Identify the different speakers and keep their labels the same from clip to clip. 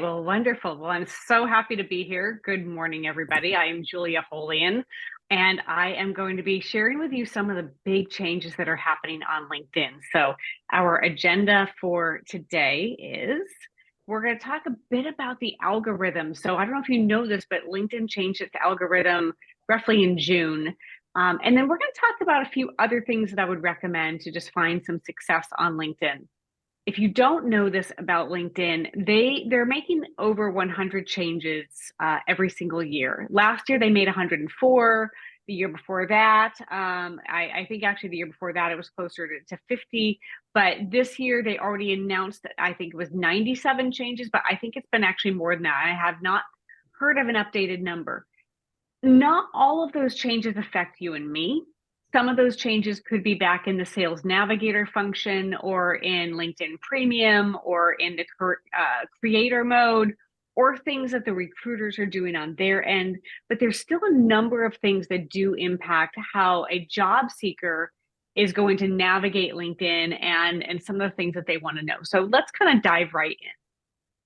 Speaker 1: Well, wonderful. Well, I'm so happy to be here. Good morning, everybody. I am Julia Holian, and I am going to be sharing with you some of the big changes that are happening on LinkedIn. So, our agenda for today is we're going to talk a bit about the algorithm. So, I don't know if you know this, but LinkedIn changed its algorithm roughly in June. And then we're going to talk about a few other things that I would recommend to just find some success on LinkedIn. If you don't know this about LinkedIn, they're making over 100 changes every single year. Last year they made 104. The year before that, I think actually the year before that it was closer to 50. But this year they already announced that I think it was 97 changes, but I think it's been actually more than that. I have not heard of an updated number. Not all of those changes affect you and me. Some of those changes could be back in the Sales Navigator function or in LinkedIn Premium or in the creator mode or things that the recruiters are doing on their end. But there's still a number of things that do impact how a job seeker is going to navigate LinkedIn and some of the things that they want to know. So let's kind of dive right in.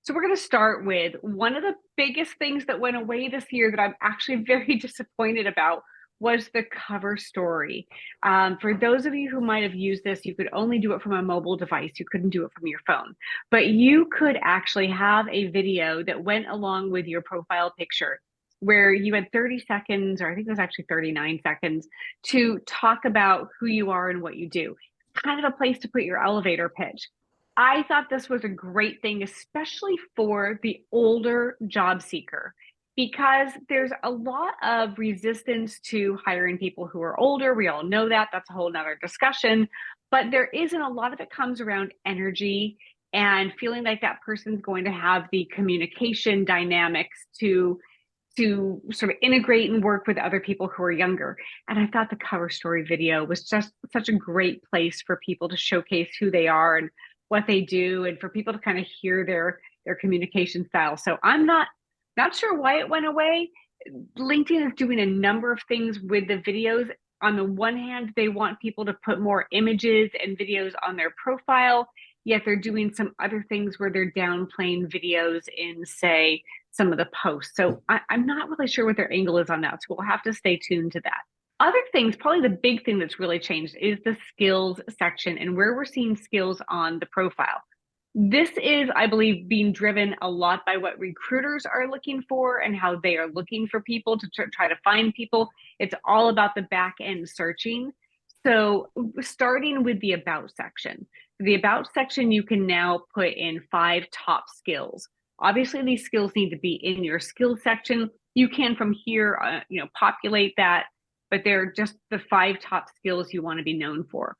Speaker 1: So we're going to start with one of the biggest things that went away this year that I'm actually very disappointed about was the cover story. For those of you who might have used this, you could only do it from a mobile device. You couldn't do it from your phone, but you could actually have a video that went along with your profile picture where you had 30 seconds, or I think it was actually 39 seconds, to talk about who you are and what you do. Kind of a place to put your elevator pitch. I thought this was a great thing, especially for the older job seeker, because there's a lot of resistance to hiring people who are older. We all know that. That's a whole nother discussion. But there isn't a lot of it comes around energy and feeling like that person's going to have the communication dynamics to sort of integrate and work with other people who are younger. And I thought the cover story video was just such a great place for people to showcase who they are and what they do and for people to kind of hear their communication style. So I'm not sure why it went away. LinkedIn is doing a number of things with the videos. On the one hand, they want people to put more images and videos on their profile, yet they're doing some other things where they're downplaying videos in, say, some of the posts. So I'm not really sure what their angle is on that. So we'll have to stay tuned to that. Other things, probably the big thing that's really changed is the skills section and where we're seeing skills on the profile. This is, I believe, being driven a lot by what recruiters are looking for and how they are looking for people to try to find people. It's all about the back end searching. So starting with the about section. The about section, you can now put in 5 top skills. Obviously, these skills need to be in your skills section. You can from here, populate that, but they're just the 5 top skills you want to be known for.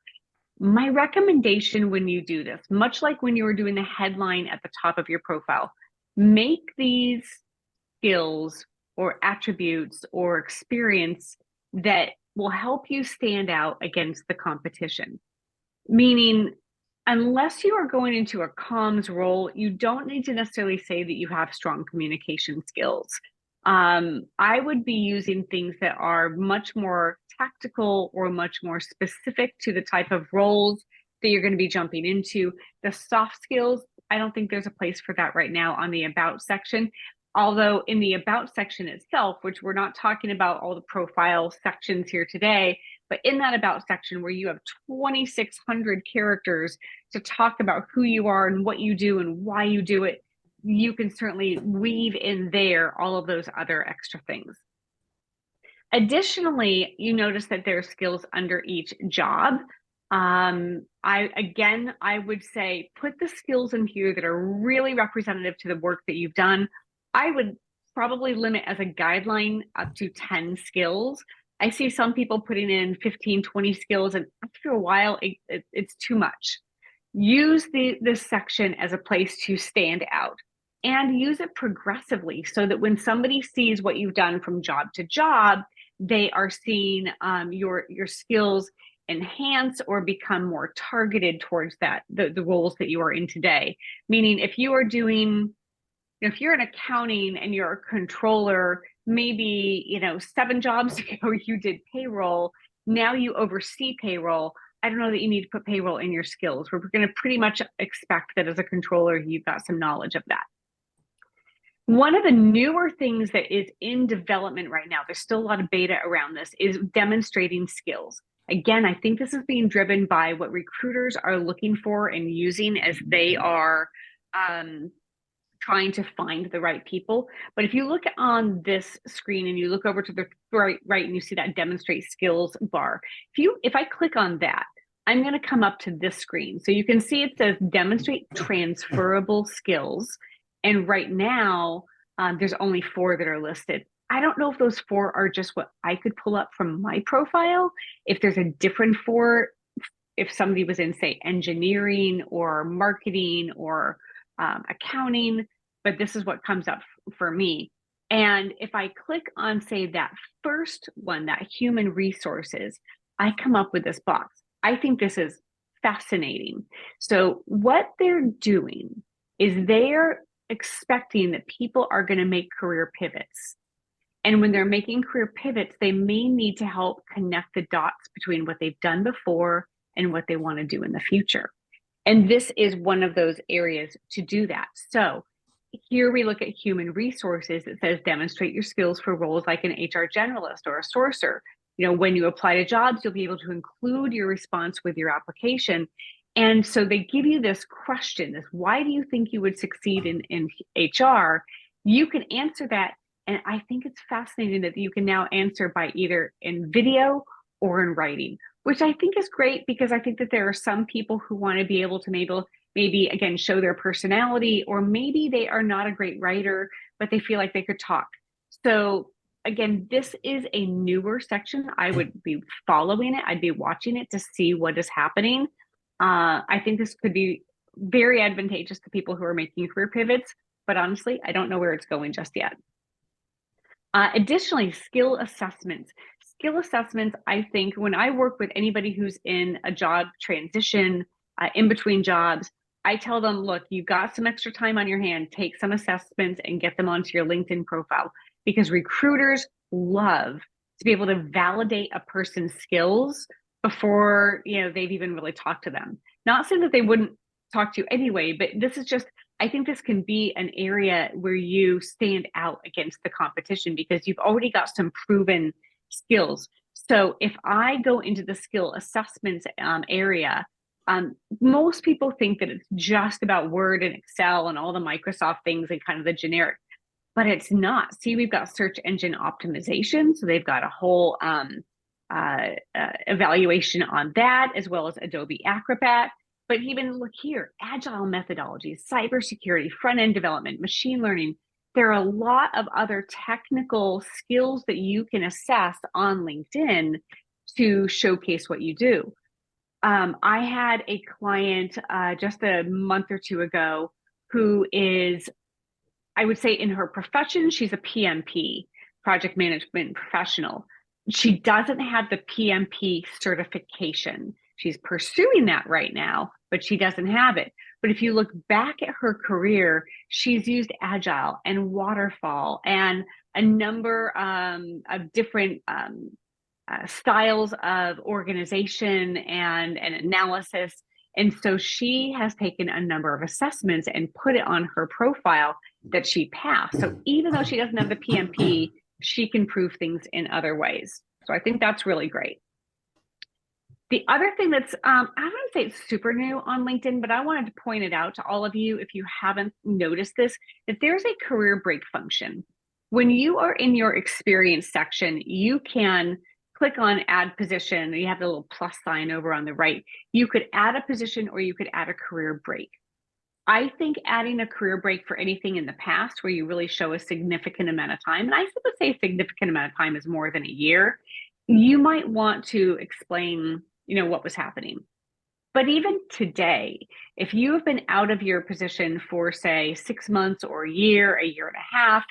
Speaker 1: My recommendation when you do this, much like when you were doing the headline at the top of your profile, make these skills or attributes or experience that will help you stand out against the competition. Meaning, unless you are going into a comms role, you don't need to necessarily say that you have strong communication skills. I would be using things that are much more tactical or much more specific to the type of roles that you're going to be jumping into. The soft skills, I don't think there's a place for that right now on the about section. Although in the about section itself, which we're not talking about all the profile sections here today, but in that about section where you have 2,600 characters to talk about who you are and what you do and why you do it, you can certainly weave in there all of those other extra things. Additionally, you notice that there are skills under each job. I would say put the skills in here that are really representative to the work that you've done. I would probably limit as a guideline up to 10 skills. I see some people putting in 15, 20 skills, and after a while, it's too much. Use this section as a place to stand out and use it progressively so that when somebody sees what you've done from job to job, they are seeing your skills enhance or become more targeted towards the roles that you are in today. Meaning if you're in accounting and you're a controller, maybe 7 jobs ago you did payroll, now you oversee payroll. I don't know that you need to put payroll in your skills. We're going to pretty much expect that as a controller, you've got some knowledge of that. One of the newer things that is in development right now, there's still a lot of beta around this, is demonstrating skills. Again, I think this is being driven by what recruiters are looking for and using as they are trying to find the right people. But if you look on this screen and you look over to the right and you see that demonstrate skills bar, if I click on that, I'm going to come up to this screen. So you can see it says demonstrate transferable skills. And right now, there's only 4 that are listed. I don't know if those 4 are just what I could pull up from my profile, if there's a different 4, if somebody was in, say, engineering or marketing or accounting, but this is what comes up for me. And if I click on, say, that first one, that human resources, I come up with this box. I think this is fascinating. So what they're doing is they're expecting that people are going to make career pivots. And when they're making career pivots, they may need to help connect the dots between what they've done before and what they want to do in the future. And this is one of those areas to do that. So here we look at human resources. It says demonstrate your skills for roles like an HR generalist or a sourcer. When you apply to jobs, you'll be able to include your response with your application. And so they give you this question, this, why do you think you would succeed in HR? You can answer that. And I think it's fascinating that you can now answer by either in video or in writing, which I think is great, because I think that there are some people who want to be able to maybe again, show their personality, or maybe they are not a great writer, but they feel like they could talk. So again, this is a newer section. I would be following it. I'd be watching it to see what is happening. I think this could be very advantageous to people who are making career pivots, but honestly, I don't know where it's going just yet. Additionally, skill assessments. Skill assessments, I think when I work with anybody who's in a job transition, in between jobs, I tell them, look, you've got some extra time on your hand, take some assessments and get them onto your LinkedIn profile, because recruiters love to be able to validate a person's skills before they've even really talked to them. Not saying that they wouldn't talk to you anyway, but this is just, I think this can be an area where you stand out against the competition because you've already got some proven skills. So if I go into the skill assessments area, most people think that it's just about Word and Excel and all the Microsoft things and kind of the generic, but it's not. See, we've got search engine optimization. So they've got a whole evaluation on that, as well as Adobe Acrobat. But even look here, agile methodologies, cybersecurity, front-end development, machine learning. There are a lot of other technical skills that you can assess on LinkedIn to showcase what you do. I had a client just a month or 2 ago who is, I would say in her profession, she's a PMP, project management professional. She doesn't have the PMP certification. She's pursuing that right now, but she doesn't have it. But if you look back at her career, she's used Agile and Waterfall and a number of different styles of organization and analysis. And so she has taken a number of assessments and put it on her profile that she passed. So even though she doesn't have the PMP, she can prove things in other ways. So I think that's really great. The other thing that's, I wouldn't say it's super new on LinkedIn, but I wanted to point it out to all of you, if you haven't noticed this, that there's a career break function. When you are in your experience section, you can click on add position. You have the little plus sign over on the right. You could add a position or you could add a career break. I think adding a career break for anything in the past where you really show a significant amount of time, and I would say a significant amount of time is more than a year, you might want to explain, what was happening. But even today, if you have been out of your position for, say, 6 months or a year and a half,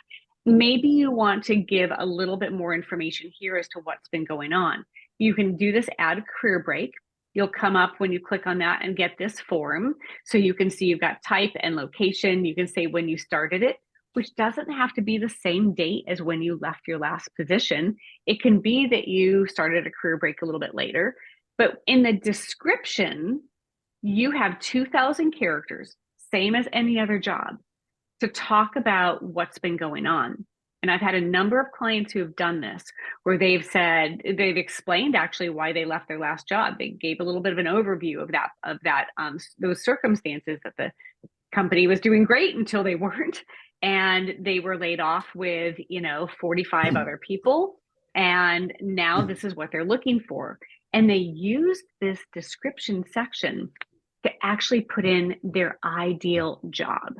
Speaker 1: maybe you want to give a little bit more information here as to what's been going on. You can do this add career break. You'll come up when you click on that and get this form. So you can see you've got type and location. You can say when you started it, which doesn't have to be the same date as when you left your last position. It can be that you started a career break a little bit later. But in the description, you have 2,000 characters, same as any other job. to talk about what's been going on. And I've had a number of clients who have done this where they've explained actually why they left their last job. They gave a little bit of an overview of those circumstances, that the company was doing great until they weren't, and they were laid off with 45 other people, and now this is what they're looking for. And they used this description section to actually put in their ideal job,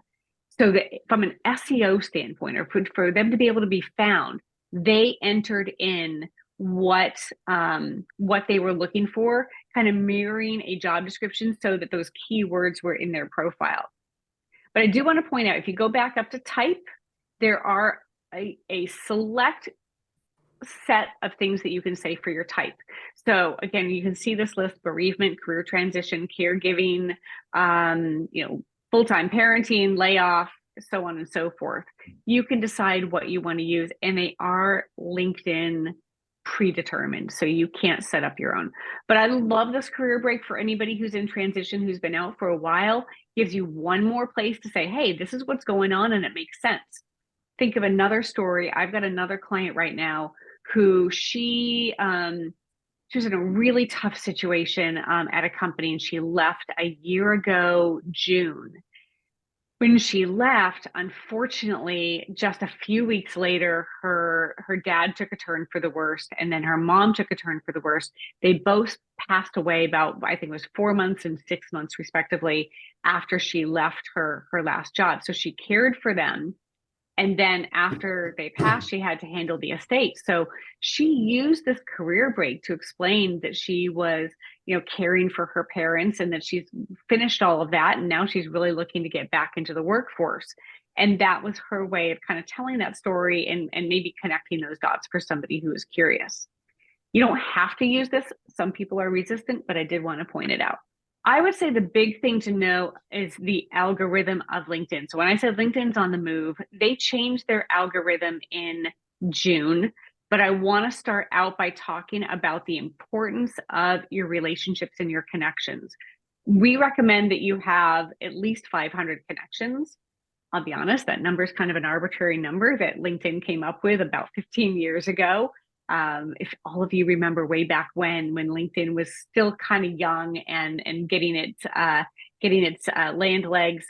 Speaker 1: so that from an SEO standpoint, or for them to be able to be found, they entered in what they were looking for, kind of mirroring a job description so that those keywords were in their profile. But I do want to point out, if you go back up to type, there are a select set of things that you can say for your type. So again, you can see this list: bereavement, career transition, caregiving, full-time parenting, layoff, so on and so forth. You can decide what you want to use, and they are LinkedIn predetermined, so you can't set up your own. But I love this career break for anybody who's in transition, who's been out for a while. Gives you one more place to say, hey, this is what's going on, and it makes sense. Think of another story. I've got another client right now who she was in a really tough situation at a company, and she left a year ago, June. When she left, unfortunately, just a few weeks later, her dad took a turn for the worst, and then her mom took a turn for the worst. They both passed away about, I think it was 4 months and 6 months, respectively, after she left her last job. So she cared for them. And then after they passed, she had to handle the estate. So she used this career break to explain that she was, caring for her parents, and that she's finished all of that. And now she's really looking to get back into the workforce. And that was her way of kind of telling that story and maybe connecting those dots for somebody who is curious. You don't have to use this. Some people are resistant, but I did want to point it out. I would say the big thing to know is the algorithm of LinkedIn. So when I said LinkedIn's on the move, they changed their algorithm in June. But I want to start out by talking about the importance of your relationships and your connections. We recommend that you have at least 500 connections. I'll be honest, that number is kind of an arbitrary number that LinkedIn came up with about 15 years ago. If all of you remember way back when LinkedIn was still kind of young and getting its land legs,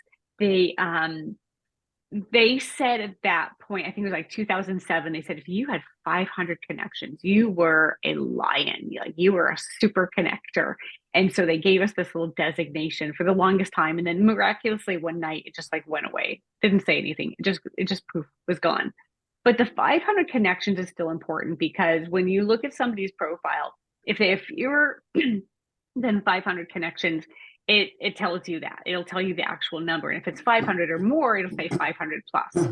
Speaker 1: they said at that point, I think it was like 2007, they said if you had 500 connections, you were a lion, like you were a super connector. And so they gave us this little designation for the longest time, and then miraculously one night it just like went away, didn't say anything, it just poof, was gone. But the 500 connections is still important, because when you look at somebody's profile, if you're then 500 connections, it tells you that. It'll tell you the actual number. And if it's 500 or more, it'll say 500 plus.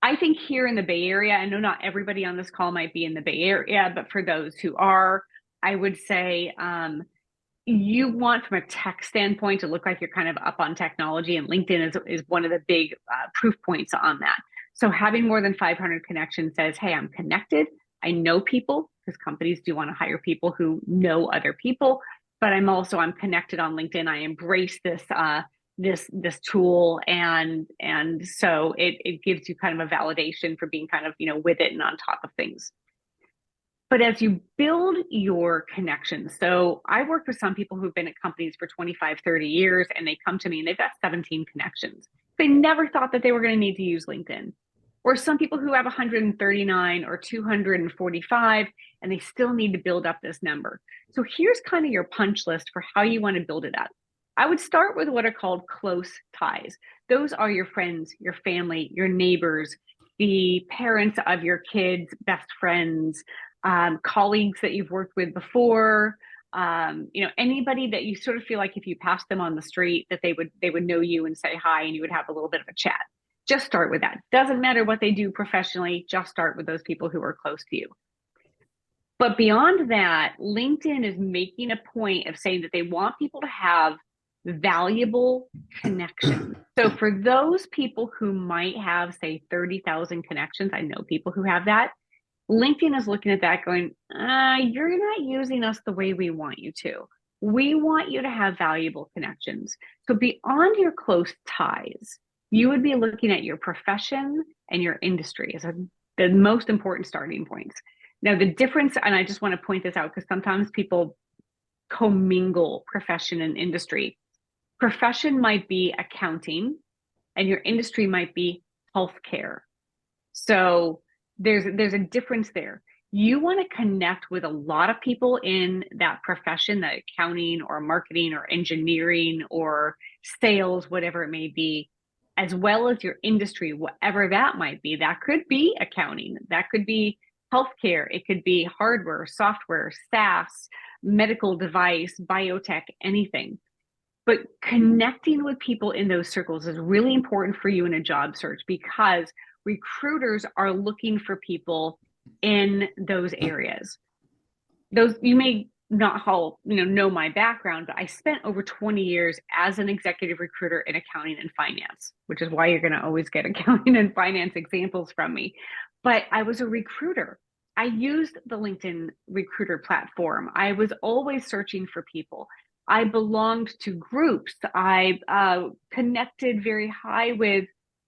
Speaker 1: I think here in the Bay Area, I know not everybody on this call might be in the Bay Area, but for those who are, I would say you want, from a tech standpoint, to look like you're kind of up on technology, and LinkedIn is one of the big proof points on that. So having more than 500 connections says, hey, I'm connected. I know people, because companies do want to hire people who know other people, but I'm connected on LinkedIn. I embrace this tool, and so it gives you kind of a validation for being kind of, with it and on top of things. But as you build your connections, so I work with some people who've been at companies for 25, 30 years, and they come to me and they've got 17 connections. They never thought that they were going to need to use LinkedIn. Or some people who have 139 or 245, and they still need to build up this number. So here's kind of your punch list for how you want to build it up. I would start with what are called close ties. Those are your friends, your family, your neighbors, the parents of your kids' best friends, colleagues that you've worked with before, anybody that you sort of feel like if you passed them on the street that they would know you and say hi, and you would have a little bit of a chat. Just start with that. Doesn't matter what they do professionally, just start with those people who are close to you. But beyond that, LinkedIn is making a point of saying that they want people to have valuable connections. So for those people who might have, say, 30,000 connections, I know people who have that, LinkedIn is looking at that going, you're not using us the way we want you to. We want you to have valuable connections. So beyond your close ties, you would be looking at your profession and your industry as the most important starting points. Now, the difference, and I just want to point this out because sometimes people commingle profession and industry. Profession might be accounting, and your industry might be healthcare. So there's a difference there. You want to connect with a lot of people in that profession, that accounting or marketing or engineering or sales, whatever it may be, as well as your industry, whatever that might be. That could be accounting, that could be healthcare, it could be hardware, software, SaaS, medical device, biotech, anything. But connecting with people in those circles is really important for you in a job search because recruiters are looking for people in those areas. Those, you may not all know my background, but I spent over 20 years as an executive recruiter in accounting and finance, which is why you're going to always get accounting and finance examples from me. But I was a recruiter. I used the LinkedIn recruiter platform. I was always searching for people. I belonged to groups. I connected very high with,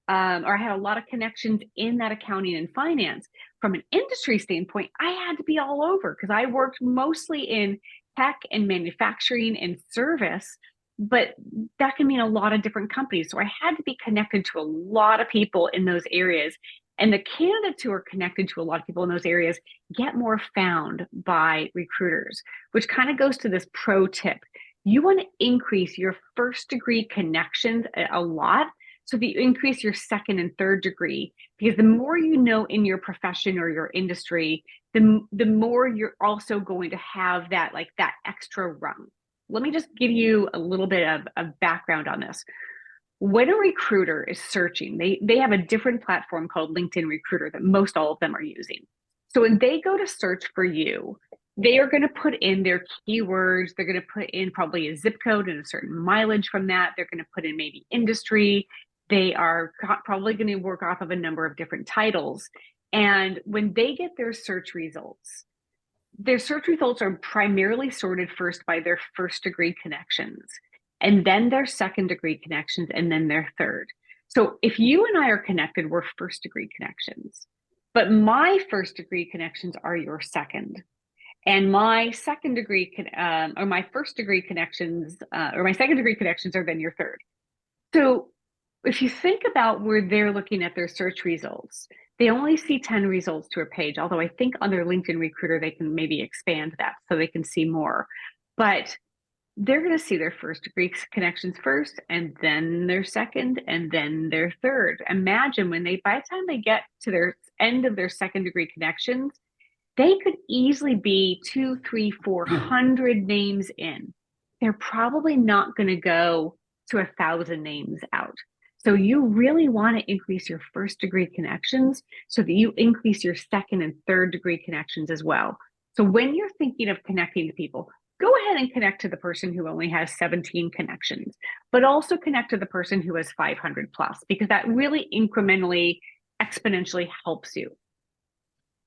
Speaker 1: or I had a lot of connections in that accounting and finance. From an industry standpoint, I had to be all over because I worked mostly in tech and manufacturing and service, but that can mean a lot of different companies. So I had to be connected to a lot of people in those areas. And the candidates who are connected to a lot of people in those areas get more found by recruiters, which kind of goes to this pro tip. You want to increase your first degree connections a lot so that you increase your second and third degree, because the more you know in your profession or your industry, the more you're also going to have that, like that extra rung. Let me just give you a little bit of background on this. When a recruiter is searching, they have a different platform called LinkedIn Recruiter that most all of them are using. So when they go to search for you, they are going to put in their keywords. They're going to put in probably a zip code and a certain mileage from that. They're going to put in maybe industry. They are probably going to work off of a number of different titles. And when they get their search results are primarily sorted first by their first degree connections, and then their second degree connections, and then their third. So if you and I are connected, we're first degree connections. But my first degree connections are your second. And my second degree, or my first degree connections, or my second degree connections are then your third. So if you think about where they're looking at their search results, they only see 10 results to a page, although I think on their LinkedIn Recruiter, they can maybe expand that so they can see more. But they're going to see their first degree connections first, and then their second, and then their third. Imagine by the time they get to their end of their second degree connections, they could easily be 200, 300, 400 names in. They're probably not going to go to 1,000 names out. So you really want to increase your first degree connections so that you increase your second and third degree connections as well. So when you're thinking of connecting to people, go ahead and connect to the person who only has 17 connections, but also connect to the person who has 500 plus, because that really incrementally, exponentially helps you.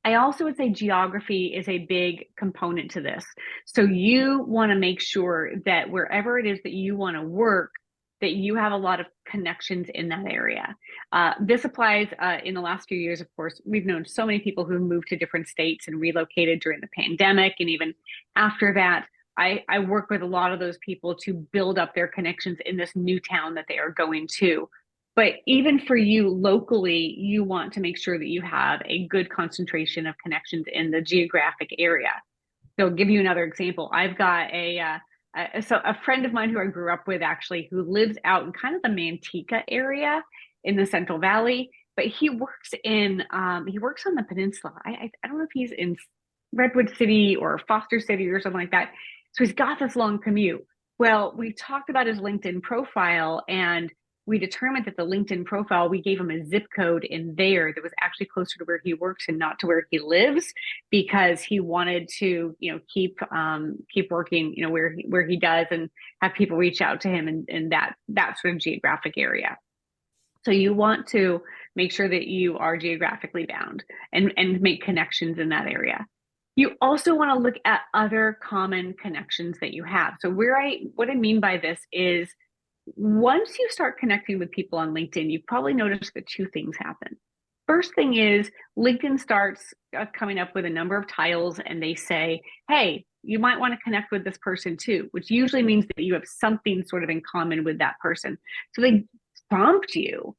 Speaker 1: I also would say geography is a big component to this. So you want to make sure that wherever it is that you want to work, that you have a lot of connections in that area. This applies in the last few years, of course. We've known so many people who moved to different states and relocated during the pandemic. And even after that, I work with a lot of those people to build up their connections in this new town that they are going to. But even for you locally, you want to make sure that you have a good concentration of connections in the geographic area. So I'll give you another example. I've got a friend of mine who I grew up with, actually, who lives out in kind of the Manteca area in the Central Valley, but he works on the peninsula. I don't know if he's in Redwood City or Foster City or something like that. So he's got this long commute. Well, we talked about his LinkedIn profile, and we determined that the LinkedIn profile, we gave him a zip code in there that was actually closer to where he works and not to where he lives, because he wanted to, keep working, where he does, and have people reach out to him in that sort of geographic area. So you want to make sure that you are geographically bound and make connections in that area. You also want to look at other common connections that you have. So what I mean by this is, Once you start connecting with people on LinkedIn, you've probably noticed that two things happen. First thing is LinkedIn starts coming up with a number of titles and they say, hey, you might want to connect with this person too, which usually means that you have something sort of in common with that person. So they prompt you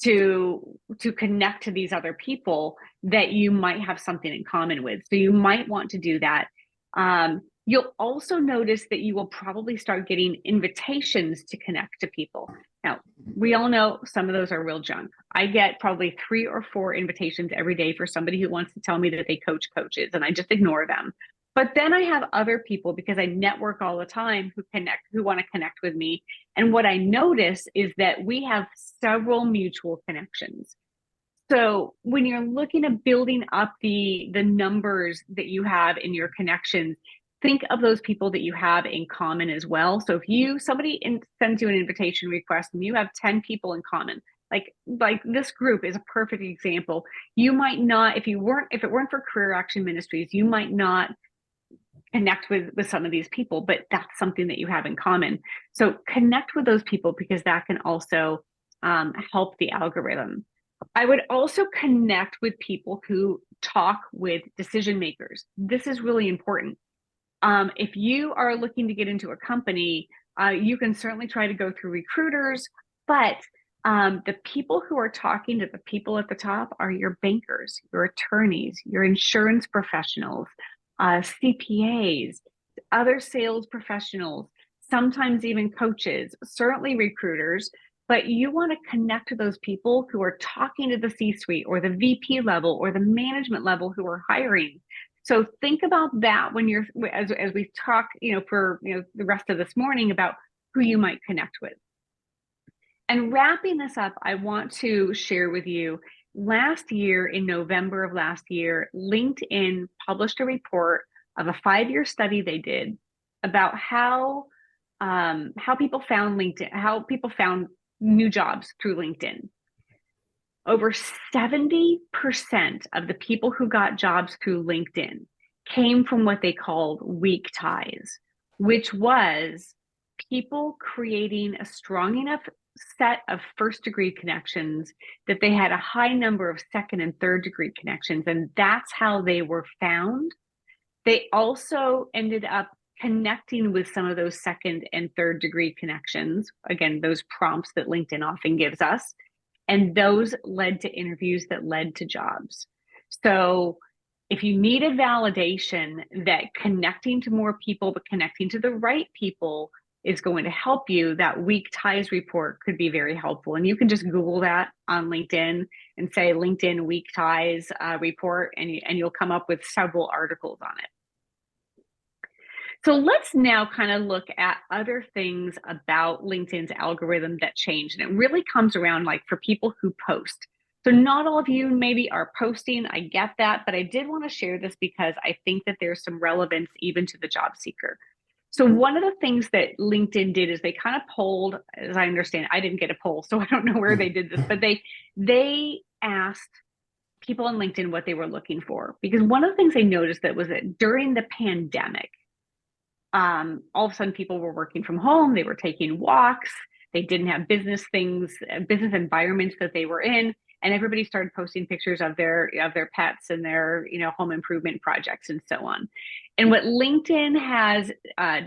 Speaker 1: to connect to these other people that you might have something in common with. So you might want to do that. You'll also notice that you will probably start getting invitations to connect to people. Now, we all know some of those are real junk. I get probably 3 or 4 invitations every day for somebody who wants to tell me that they coach coaches, and I just ignore them. But then I have other people, because I network all the time, who want to connect with me. And what I notice is that we have several mutual connections. So when you're looking at building up the numbers that you have in your connections, think of those people that you have in common as well. So if somebody sends you an invitation request and you have 10 people in common, like this group is a perfect example. You might not, if it weren't for Career Action Ministries, you might not connect with some of these people, but that's something that you have in common. So connect with those people, because that can also help the algorithm. I would also connect with people who talk with decision makers. This is really important. If you are looking to get into a company, you can certainly try to go through recruiters, but the people who are talking to the people at the top are your bankers, your attorneys, your insurance professionals, CPAs, other sales professionals, sometimes even coaches, certainly recruiters. But you want to connect to those people who are talking to the C-suite or the VP level or the management level who are hiring. So think about that when you're, as we talk, for the rest of this morning, about who you might connect with. And wrapping this up, I want to share with you, last year, in November of last year, LinkedIn published a report of a 5-year study they did about how people found LinkedIn, how people found new jobs through LinkedIn. Over 70% of the people who got jobs through LinkedIn came from what they called weak ties, which was people creating a strong enough set of first-degree connections that they had a high number of second and third-degree connections, and that's how they were found. They also ended up connecting with some of those second and third-degree connections, again, those prompts that LinkedIn often gives us, and those led to interviews that led to jobs. So if you need a validation that connecting to more people, but connecting to the right people is going to help you, that weak ties report could be very helpful. And you can just Google that on LinkedIn and say LinkedIn weak ties report, and you'll come up with several articles on it. So let's now kind of look at other things about LinkedIn's algorithm that changed. And it really comes around, like, for people who post. So not all of you maybe are posting, I get that, but I did want to share this because I think that there's some relevance even to the job seeker. So one of the things that LinkedIn did is they kind of polled, as I understand, I didn't get a poll, so I don't know where they did this, but they asked people on LinkedIn what they were looking for. Because one of the things they noticed that was that during the pandemic, all of a sudden people were working from home, they were taking walks, they didn't have business environments that they were in, and everybody started posting pictures of their pets and their home improvement projects and so on. And what LinkedIn has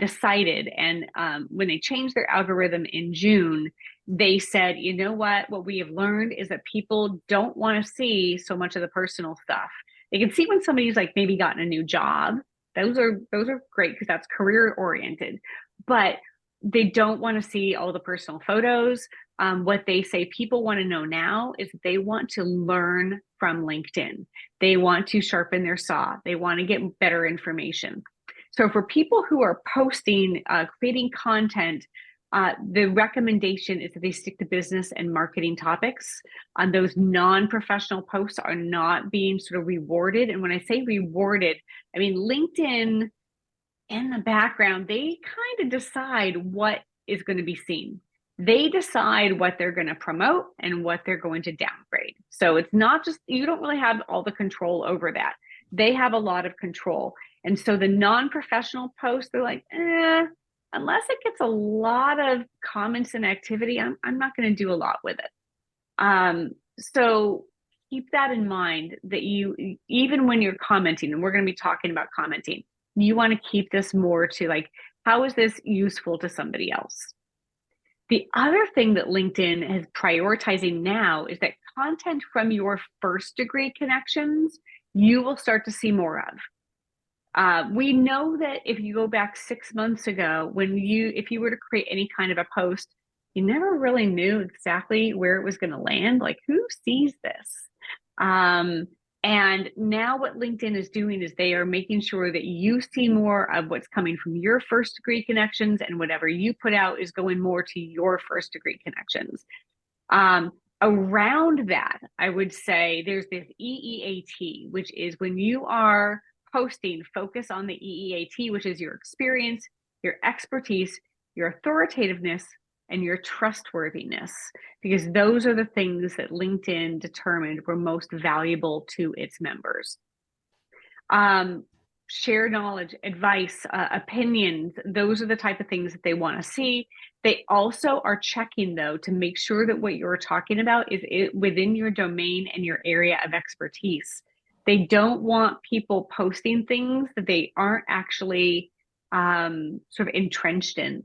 Speaker 1: decided, and when they changed their algorithm in June, they said, you know what we have learned is that people don't want to see so much of the personal stuff. They can see when somebody's like maybe gotten a new job. Those are great because that's career oriented, but they don't want to see all the personal photos. What they say people want to know now is they want to learn from LinkedIn. They want to sharpen their saw. They want to get better information. So for people who are posting, creating content, the recommendation is that they stick to business and marketing topics. Those non-professional posts are not being sort of rewarded. And when I say rewarded, I mean LinkedIn in the background, they kind of decide what is going to be seen. They decide what they're going to promote and what they're going to downgrade. So it's not just, you don't really have all the control over that. They have a lot of control. And so the non-professional posts, they're like, unless it gets a lot of comments and activity, I'm not going to do a lot with it. So keep that in mind, that you, even when you're commenting, and we're going to be talking about commenting, you want to keep this more to like, how is this useful to somebody else? The other thing that LinkedIn is prioritizing now is that content from your first degree connections, you will start to see more of. We know that if you go back 6 months ago, if you were to create any kind of a post, you never really knew exactly where it was going to land. Like, who sees this? And now what LinkedIn is doing is they are making sure that you see more of what's coming from your first degree connections, and whatever you put out is going more to your first degree connections. Around that, I would say there's this EEAT, which is when you are posting, focus on the EEAT, which is your experience, your expertise, your authoritativeness, and your trustworthiness, because those are the things that LinkedIn determined were most valuable to its members. Share knowledge, advice, opinions, those are the type of things that they want to see. They also are checking, though, to make sure that what you're talking about is within your domain and your area of expertise. They don't want people posting things that they aren't actually sort of entrenched in.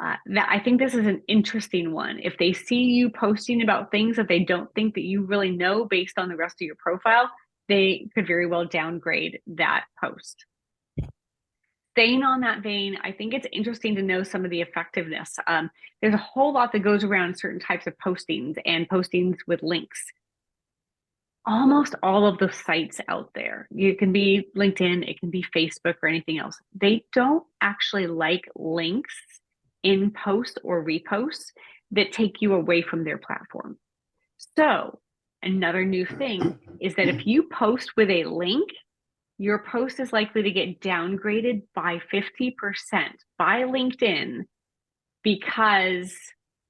Speaker 1: I think this is an interesting one. If they see you posting about things that they don't think that you really know based on the rest of your profile, they could very well downgrade that post. Staying on that vein, I think it's interesting to know some of the effectiveness. There's a whole lot that goes around certain types of postings and postings with links. Almost all of the sites out there, it can be LinkedIn, it can be Facebook or anything else, they don't actually like links in posts or reposts that take you away from their platform. So another new thing is that if you post with a link, your post is likely to get downgraded by 50% by LinkedIn, because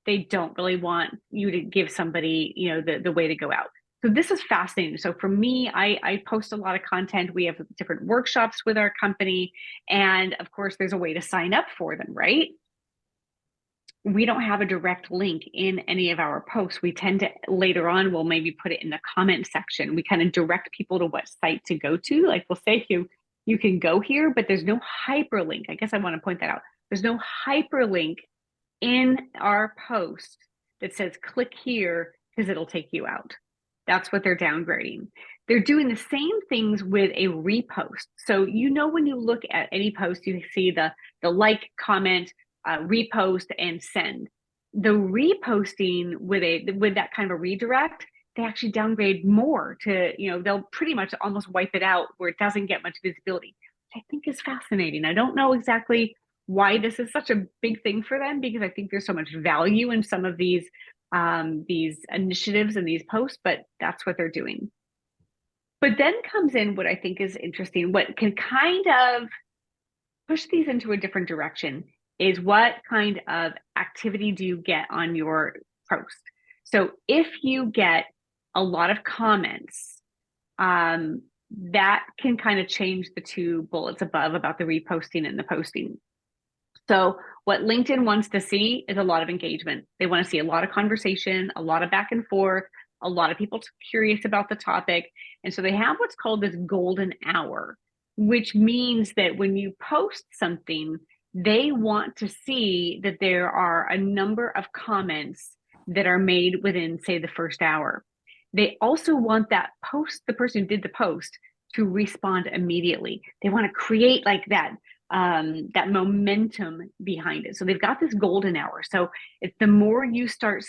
Speaker 1: they don't really want you to give somebody, the way to go out. So this is fascinating. So for me, I post a lot of content. We have different workshops with our company. And of course, there's a way to sign up for them, right? We don't have a direct link in any of our posts. We tend to, later on, we'll maybe put it in the comment section. We kind of direct people to what site to go to. Like, we'll say you can go here, but there's no hyperlink. I guess I want to point that out. There's no hyperlink in our post that says click here, because it'll take you out. That's what they're downgrading. They're doing the same things with a repost. So when you look at any post, you see the like, comment, repost, and send. The reposting with that kind of a redirect, they actually downgrade more to, they'll pretty much almost wipe it out where it doesn't get much visibility, which I think is fascinating. I don't know exactly why this is such a big thing for them, because I think there's so much value in some of these initiatives and these posts, but that's what they're doing. But then comes in what I think is interesting, what can kind of push these into a different direction, is what kind of activity do you get on your post? So if you get a lot of comments, that can kind of change the two bullets above about the reposting and the posting. So what LinkedIn wants to see is a lot of engagement. They want to see a lot of conversation, a lot of back and forth, a lot of people curious about the topic. And so they have what's called this golden hour, which means that when you post something, they want to see that there are a number of comments that are made within, say, the first hour. They also want that post, the person who did the post, to respond immediately. They want to create like that momentum behind it. So they've got this golden hour. So it's the more you start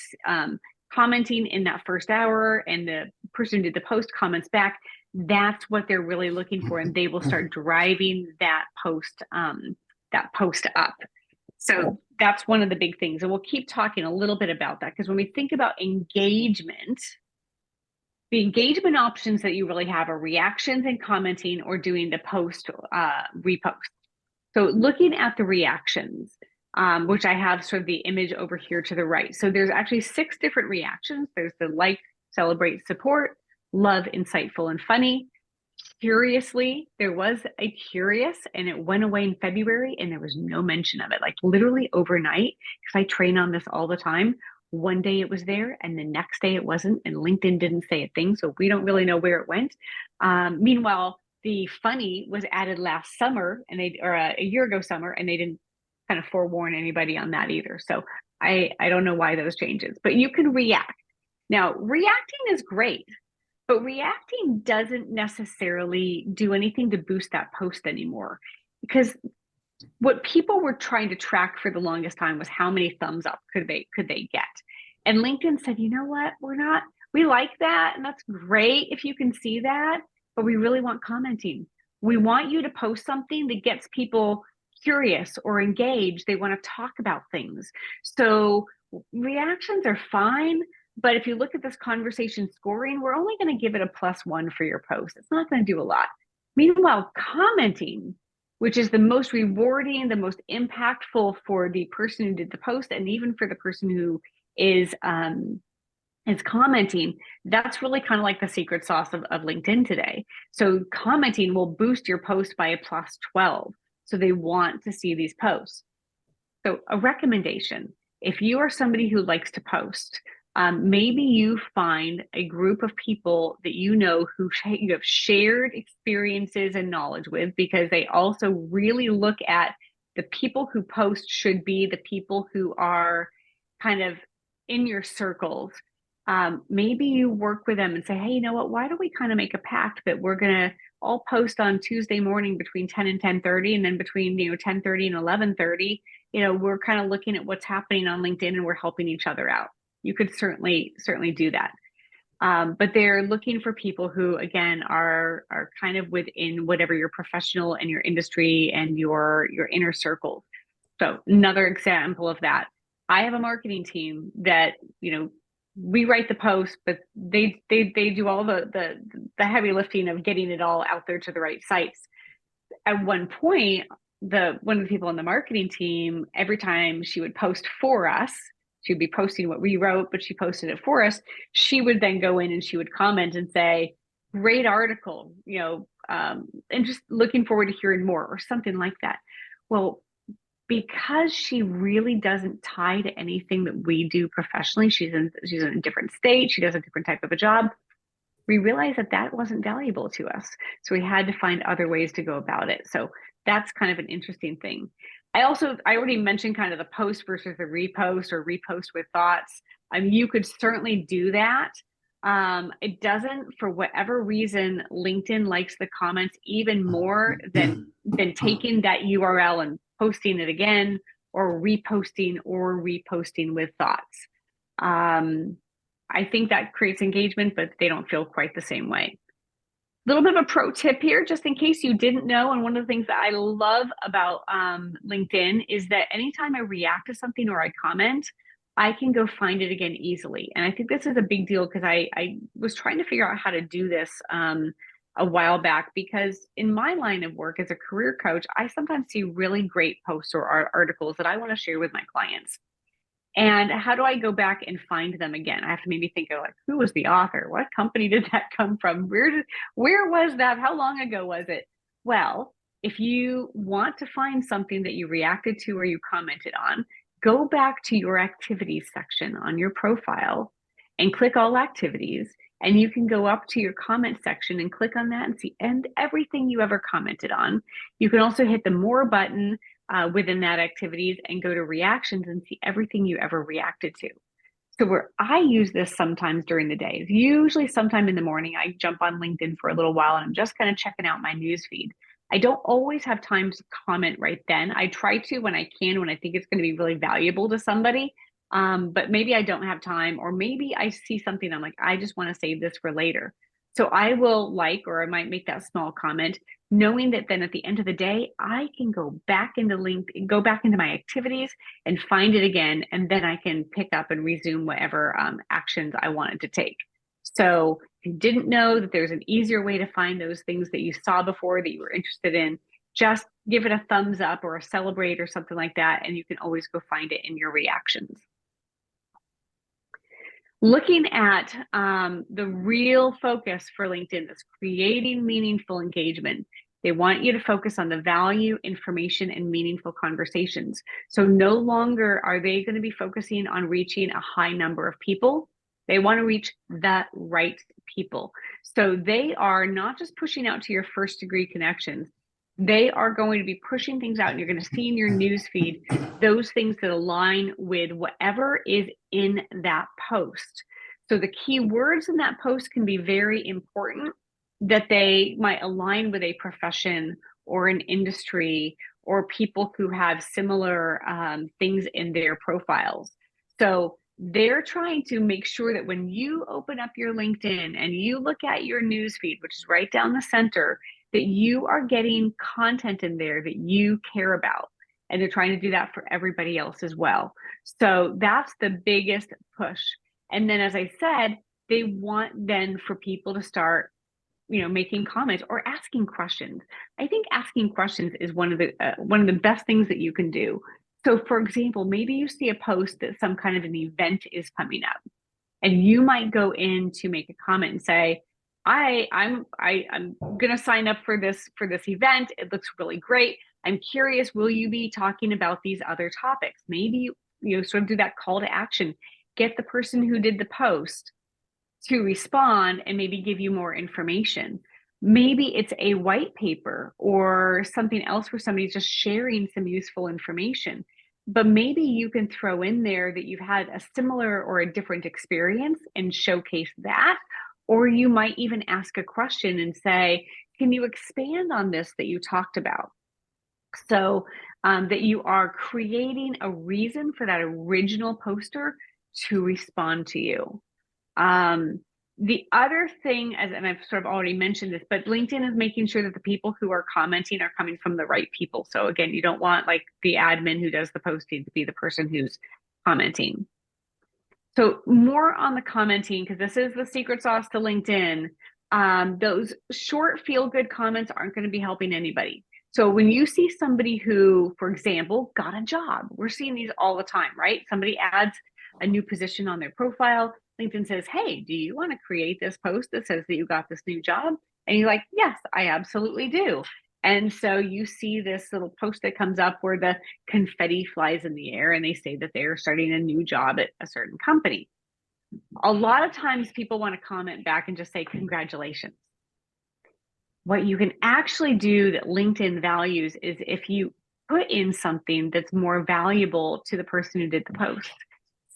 Speaker 1: commenting in that first hour, and the person who did the post comments back, that's what they're really looking for, and they will start driving that post up. So that's one of the big things, and we'll keep talking a little bit about that, because when we think about engagement, the engagement options that you really have are reactions and commenting, or doing the post repost. So looking at the reactions, which I have sort of the image over here to the right. So there's actually 6 different reactions. There's the like, celebrate, support, love, insightful, and funny, Curiously, there was a curious and it went away in February and there was no mention of it. Like literally overnight, because I train on this all the time. One day it was there and the next day it wasn't, and LinkedIn didn't say a thing. So we don't really know where it went. Meanwhile, the funny was added last summer and or a year ago summer, and they didn't kind of forewarn anybody on that either. So I don't know why those changes, but you can react. Now, reacting is great. But reacting doesn't necessarily do anything to boost that post anymore, because what people were trying to track for the longest time was how many thumbs up could they get. And LinkedIn said, you know what, we like that, and that's great if you can see that, but we really want commenting. We want you to post something that gets people curious or engaged. They want to talk about things. So reactions are fine, but if you look at this conversation scoring, we're only going to give it a +1 for your post. It's not going to do a lot. Meanwhile, commenting, which is the most rewarding, the most impactful for the person who did the post, and even for the person who is commenting, that's really kind of like the secret sauce of LinkedIn today. So commenting will boost your post by a +12. So they want to see these posts. So a recommendation, if you are somebody who likes to post, maybe you find a group of people that you know who you have shared experiences and knowledge with, because they also really look at the people who post should be the people who are kind of in your circles. Maybe you work with them and say, hey, you know what, why don't we kind of make a pact that we're going to all post on Tuesday morning between 10 and 10:30, and then between 10:30 and 11:30, we're kind of looking at what's happening on LinkedIn and we're helping each other out. You could certainly do that. But they're looking for people who, again, are kind of within whatever your professional and your industry and your inner circle. So another example of that, I have a marketing team that, we write the post, but they do all the heavy lifting of getting it all out there to the right sites. At one point, one of the people on the marketing team, every time she would post for us, she'd be posting what we wrote, but she posted it for us. She would then go in and she would comment and say, great article, and just looking forward to hearing more, or something like that. Well, because she really doesn't tie to anything that we do professionally, she's in a different state, she does a different type of a job, we realized that wasn't valuable to us. So we had to find other ways to go about it. So that's kind of an interesting thing. I already mentioned kind of the post versus the repost, or repost with thoughts. You could certainly do that. It doesn't, for whatever reason, LinkedIn likes the comments even more than taking that URL and posting it again, or reposting with thoughts. I think that creates engagement, but they don't feel quite the same way. A little bit of a pro tip here, just in case you didn't know. And one of the things that I love about LinkedIn is that anytime I react to something or I comment, I can go find it again easily. And I think this is a big deal, because I was trying to figure out how to do this a while back, because in my line of work as a career coach, I sometimes see really great posts or articles that I want to share with my clients. And how do I go back and find them again? I have to maybe think of, like, who was the author? What company did that come from? Where was that? How long ago was it? Well, if you want to find something that you reacted to or you commented on, go back to your activities section on your profile and click all activities. And you can go up to your comment section and click on that and see everything you ever commented on. You can also hit the more button within that activities and go to reactions and see everything you ever reacted to. So where I use this sometimes during the day is usually sometime in the morning. I jump on LinkedIn for a little while and I'm just kind of checking out my news feed. I don't always have time to comment right then. I try to when I can, when I think it's going to be really valuable to somebody. But maybe I don't have time, or maybe I see something, I'm like, I just want to save this for later. So I will or I might make that small comment, knowing that then at the end of the day, I can go back into my activities and find it again. And then I can pick up and resume whatever actions I wanted to take. So if you didn't know that there's an easier way to find those things that you saw before that you were interested in, just give it a thumbs up or a celebrate or something like that. And you can always go find it in your reactions. Looking at the real focus for LinkedIn is creating meaningful engagement. They want you to focus on the value, information, and meaningful conversations. So no longer are they going to be focusing on reaching a high number of people. They want to reach the right people. So they are not just pushing out to your first degree connections. They are going to be pushing things out, and you're going to see in your news feed those things that align with whatever is in that post. So the keywords in that post can be very important, that they might align with a profession or an industry or people who have similar things in their profiles. So they're trying to make sure that when you open up your LinkedIn and you look at your newsfeed, which is right down the center, that you are getting content in there that you care about. And they're trying to do that for everybody else as well. So that's the biggest push. And then, as I said, they want then for people to start, making comments or asking questions. I think asking questions is one of the best things that you can do. So, for example, maybe you see a post that some kind of an event is coming up, and you might go in to make a comment and say, I'm gonna sign up for this event. It looks really great. I'm curious, will you be talking about these other topics? Maybe you sort of do that call to action. Get the person who did the post to respond and maybe give you more information. Maybe it's a white paper or something else where somebody's just sharing some useful information. But maybe you can throw in there that you've had a similar or a different experience and showcase that. Or you might even ask a question and say, can you expand on this that you talked about? So that you are creating a reason for that original poster to respond to you. The other thing, and I've sort of already mentioned this, but LinkedIn is making sure that the people who are commenting are coming from the right people. So again, you don't want like the admin who does the posting to be the person who's commenting. So more on the commenting, because this is the secret sauce to LinkedIn. Those short feel-good comments aren't going to be helping anybody. So when you see somebody who, for example, got a job, we're seeing these all the time, right? Somebody adds a new position on their profile. LinkedIn says, hey, do you want to create this post that says that you got this new job? And you're like, yes, I absolutely do. And so you see this little post that comes up where the confetti flies in the air and they say that they're starting a new job at a certain company. A lot of times people want to comment back and just say, congratulations. What you can actually do that LinkedIn values is if you put in something that's more valuable to the person who did the post.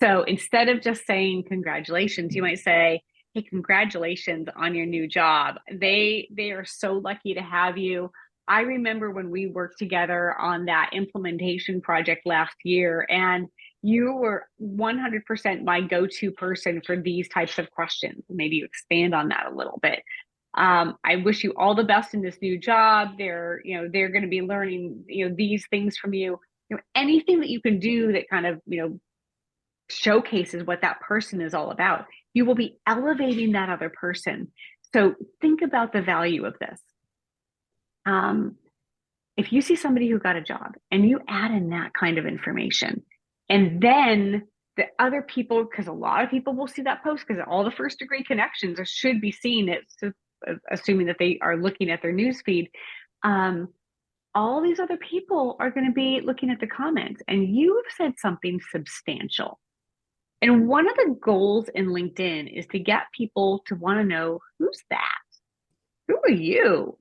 Speaker 1: So instead of just saying congratulations, you might say, hey, congratulations on your new job. They are so lucky to have you. I remember when we worked together on that implementation project last year, and you were 100% my go-to person for these types of questions. Maybe you expand on that a little bit. I wish you all the best in this new job. They're going to be learning, these things from you. Anything that you can do that kind of, showcases what that person is all about. You will be elevating that other person. So think about the value of this. If you see somebody who got a job and you add in that kind of information, and then the other people, because a lot of people will see that post because all the first degree connections should be seeing it, so, assuming that they are looking at their news feed. All these other people are going to be looking at the comments, and you have said something substantial. And one of the goals in LinkedIn is to get people to want to know, who's that? Who are you?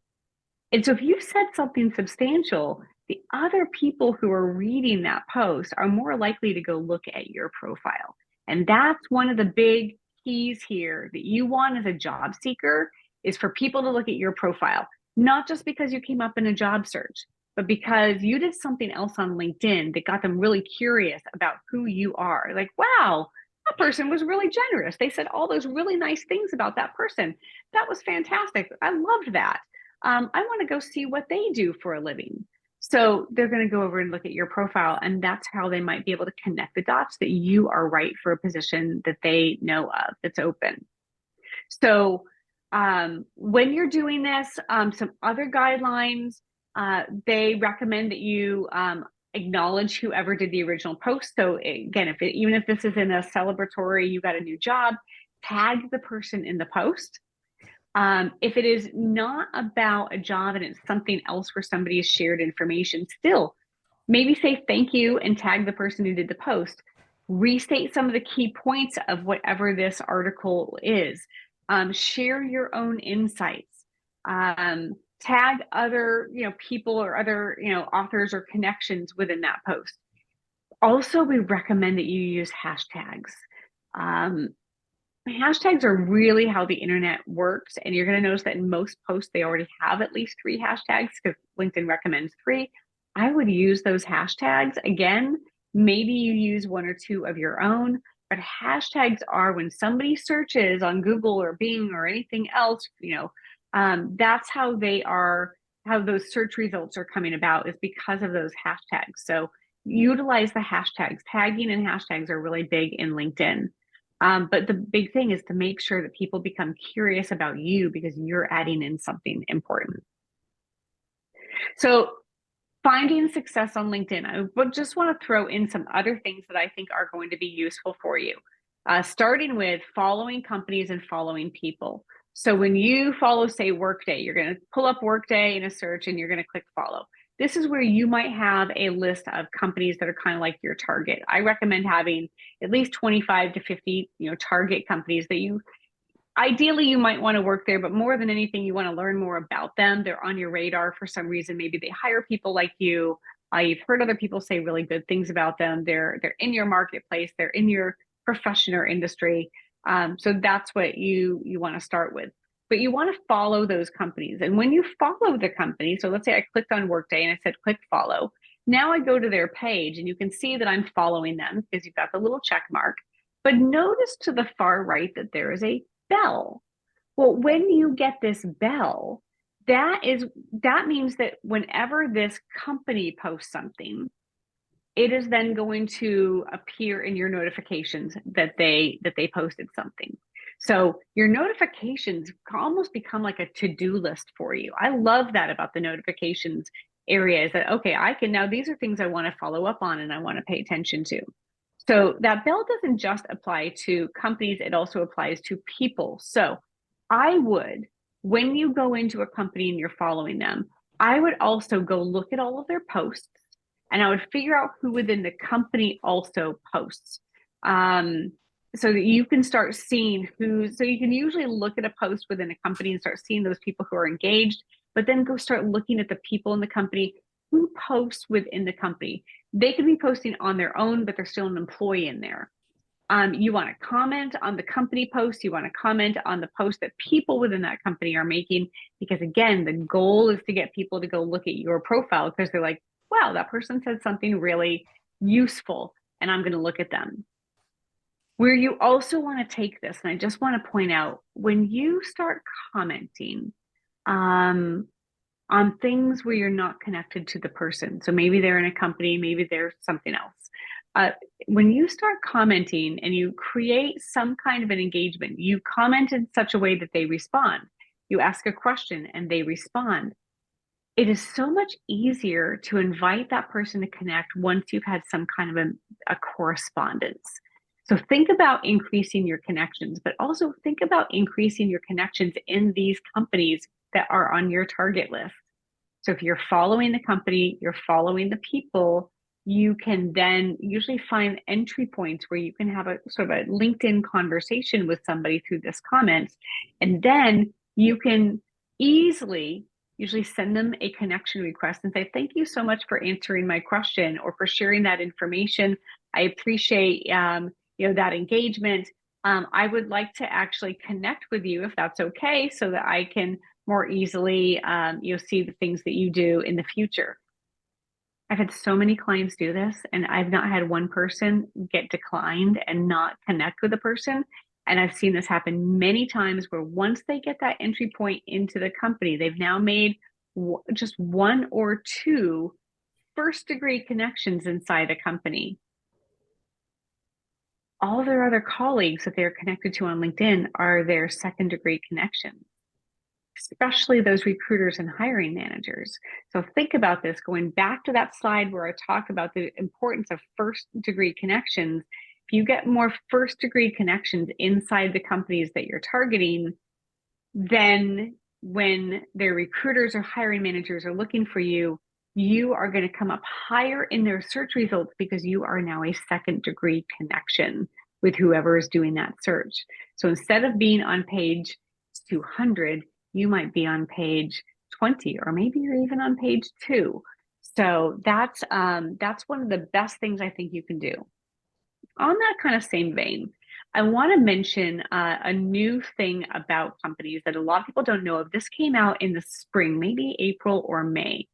Speaker 1: And so if you said something substantial, the other people who are reading that post are more likely to go look at your profile. And that's one of the big keys here that you want as a job seeker, is for people to look at your profile, not just because you came up in a job search, but because you did something else on LinkedIn that got them really curious about who you are. Like, wow, that person was really generous. They said all those really nice things about that person. That was fantastic. I loved that. I want to go see what they do for a living. So they're going to go over and look at your profile, and that's how they might be able to connect the dots that you are right for a position that they know of that's open. So when you're doing this, some other guidelines, they recommend that you acknowledge whoever did the original post. So again, even if this is in a celebratory, you got a new job, tag the person in the post. If it is not about a job and it's something else where somebody has shared information, still maybe say thank you and tag the person who did the post. Restate some of the key points of whatever this article is. Share your own insights. Tag other, people or other, authors or connections within that post. Also, we recommend that you use hashtags. Hashtags are really how the internet works, and you're going to notice that in most posts they already have at least 3 hashtags because LinkedIn recommends 3. I would use those hashtags. Again, maybe you use 1 or 2 of your own, but hashtags are when somebody searches on Google or Bing or anything else, that's how how those search results are coming about, is because of those hashtags. So utilize the hashtags. Tagging and hashtags are really big in LinkedIn. But the big thing is to make sure that people become curious about you because you're adding in something important. So finding success on LinkedIn, I would just want to throw in some other things that I think are going to be useful for you. Starting with following companies and following people. So when you follow, say, Workday, you're going to pull up Workday in a search and you're going to click follow. This is where you might have a list of companies that are kind of like your target. I recommend having at least 25 to 50, target companies that ideally you might want to work there, but more than anything, you want to learn more about them. They're on your radar for some reason. Maybe they hire people like you. You've heard other people say really good things about them. They're in your marketplace. They're in your profession or industry. So that's what you want to start with. But you want to follow those companies. And when you follow the company, so let's say I clicked on Workday and I said, click follow. Now I go to their page and you can see that I'm following them because you've got the little check mark. But notice to the far right that there is a bell. Well, when you get this bell, that means that whenever this company posts something, it is then going to appear in your notifications that they posted something. So your notifications almost become like a to-do list for you. I love that about the notifications area, is that, okay, these are things I want to follow up on and I want to pay attention to. So that bell doesn't just apply to companies, it also applies to people. So I would, when you go into a company and you're following them, I would also go look at all of their posts and I would figure out who within the company also posts. So that you can start seeing so you can usually look at a post within a company and start seeing those people who are engaged, but then go start looking at the people in the company who posts within the company. They could be posting on their own, but they're still an employee in there. You want to comment on the company post. You want to comment on the post that people within that company are making, because again, the goal is to get people to go look at your profile because they're like, wow, that person said something really useful and I'm going to look at them. Where you also want to take this, and I just want to point out, when you start commenting on things where you're not connected to the person, so maybe they're in a company, maybe they're something else. When you start commenting and you create some kind of an engagement, you comment in such a way that they respond. You ask a question and they respond. It is so much easier to invite that person to connect once you've had some kind of a correspondence. So think about increasing your connections, but also think about increasing your connections in these companies that are on your target list. So if you're following the company, you're following the people, you can then usually find entry points where you can have a sort of a LinkedIn conversation with somebody through this comments. And then you can easily usually send them a connection request and say, thank you so much for answering my question or for sharing that information. I appreciate that engagement. I would like to actually connect with you if that's okay, so that I can more easily see the things that you do in the future. I've had so many clients do this, and I've not had one person get declined and not connect with the person. And I've seen this happen many times where once they get that entry point into the company, they've now made just 1 or 2 first-degree connections inside a company. All their other colleagues that they're connected to on LinkedIn are their second-degree connections. especially those recruiters and hiring managers. So think about this, going back to that slide where I talk about the importance of first degree connections. If you get more first degree connections inside the companies that you're targeting, then when their recruiters or hiring managers are looking for you, you are going to come up higher in their search results because you are now a second degree connection with whoever is doing that search. So instead of being on page 200, you might be on page 20, or maybe you're even on page 2. So that's one of the best things I think you can do. On that kind of same vein, I want to mention a new thing about companies that a lot of people don't know of. This came out in the spring, maybe April or May.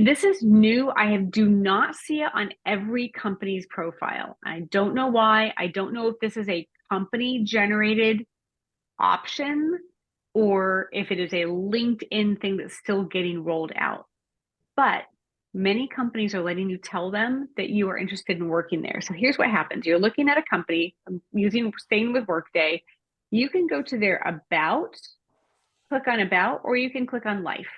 Speaker 1: This is new. Do not see it on every company's profile. I don't know why. I don't know if this is a company generated option or if it is a LinkedIn thing that's still getting rolled out. But many companies are letting you tell them that you are interested in working there. So here's what happens. You're looking at a company, staying with Workday. You can go to their About, click on About, or you can click on Life.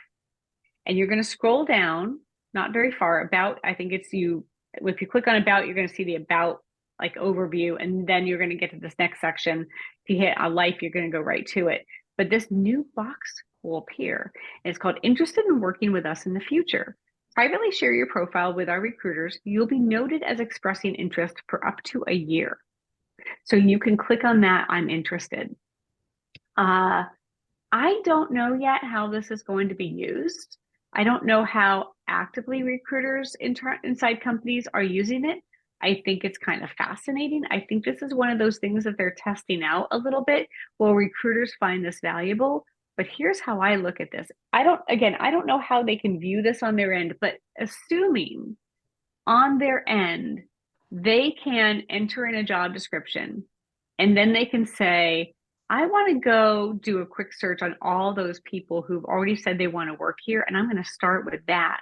Speaker 1: And you're going to scroll down, not very far. About, I think it's you. If you click on About, you're going to see the About like overview, and then you're going to get to this next section. If you hit on Life, you're going to go right to it. But this new box will appear. And it's called Interested in Working with Us in the Future. Privately share your profile with our recruiters. You'll be noted as expressing interest for up to a year. So you can click on that, I'm interested. I don't know yet how this is going to be used. I don't know how actively recruiters inside companies are using it. I think it's kind of fascinating. I think this is one of those things that they're testing out a little bit. Will recruiters find this valuable? But here's how I look at this. I don't know how they can view this on their end, but assuming on their end, they can enter in a job description and then they can say, I want to go do a quick search on all those people who've already said they want to work here. And I'm going to start with that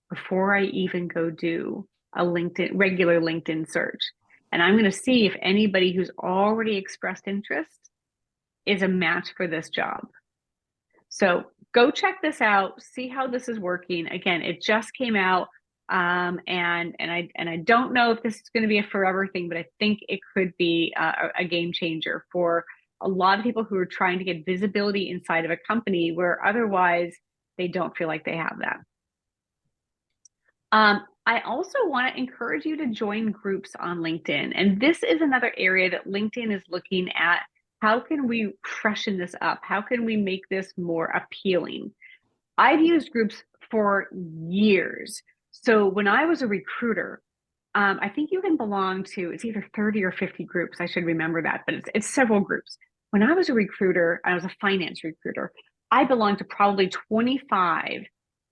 Speaker 1: before I even go do a regular LinkedIn search. And I'm going to see if anybody who's already expressed interest is a match for this job. So go check this out, see how this is working. Again, it just came out. And I don't know if this is going to be a forever thing, but I think it could be a game changer for a lot of people who are trying to get visibility inside of a company where otherwise they don't feel like they have that. I also want to encourage you to join groups on LinkedIn. And this is another area that LinkedIn is looking at. How can we freshen this up? How can we make this more appealing? I've used groups for years. So when I was a recruiter, I think you can belong to, it's either 30 or 50 groups. I should remember that, but it's several groups. When I was a recruiter, I was a finance recruiter. I belonged to probably 25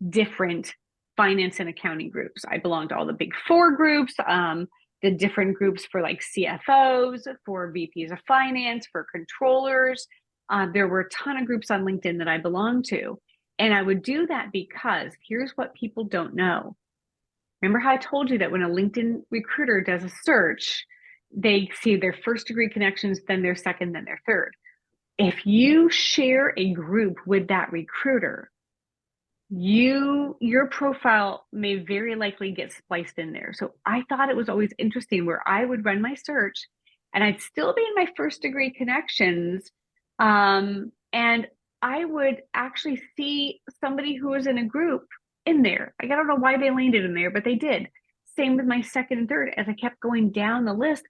Speaker 1: different finance and accounting groups. I belonged to all the big four groups, the different groups for like CFOs, for VPs of finance, for controllers. There were a ton of groups on LinkedIn that I belonged to. And I would do that because here's what people don't know. Remember how I told you that when a LinkedIn recruiter does a search, they see their first degree connections, then their second, then their third. If you share a group with that recruiter, your profile may very likely get spliced in there. So I thought it was always interesting where I would run my search and I'd still be in my first degree connections. And I would actually see somebody who was in a group in there. I don't know why they landed in there, but they did. Same with my second and third. As I kept going down the list,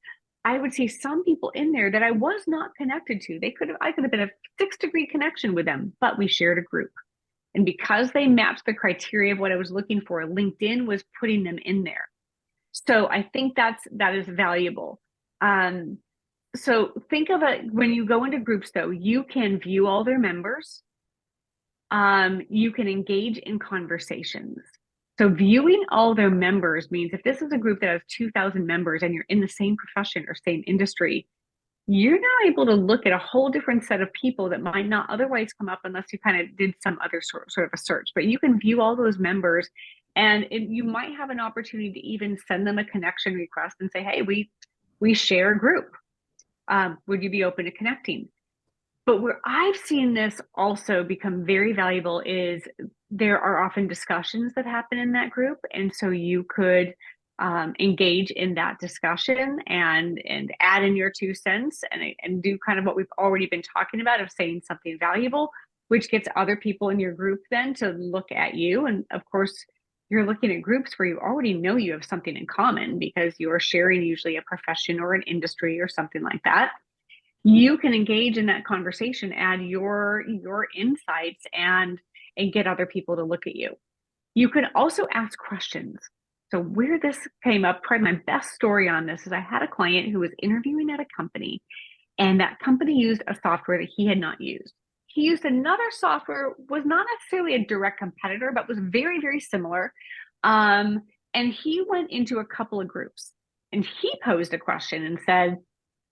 Speaker 1: I would see some people in there that I was not connected to. I could have been a 6th degree connection with them, but we shared a group. And because they matched the criteria of what I was looking for, LinkedIn was putting them in there. So I think that is valuable. So think of it when you go into groups, though, you can view all their members. You can engage in conversations. So viewing all their members means if this is a group that has 2,000 members and you're in the same profession or same industry, you're now able to look at a whole different set of people that might not otherwise come up unless you kind of did some other sort of a search. But you can view all those members and you might have an opportunity to even send them a connection request and say, hey, we share a group. Would you be open to connecting? But where I've seen this also become very valuable is there are often discussions that happen in that group. And so you could engage in that discussion and add in your 2 cents and do kind of what we've already been talking about of saying something valuable, which gets other people in your group then to look at you. And of course, you're looking at groups where you already know you have something in common because you're sharing usually a profession or an industry or something like that. You can engage in that conversation, add your insights and get other people to look at you. You can also ask questions. So where this came up, probably my best story on this is I had a client who was interviewing at a company, and that company used a software that he had not used. He used another software, was not necessarily a direct competitor, but was very, very similar. And he went into a couple of groups and he posed a question and said,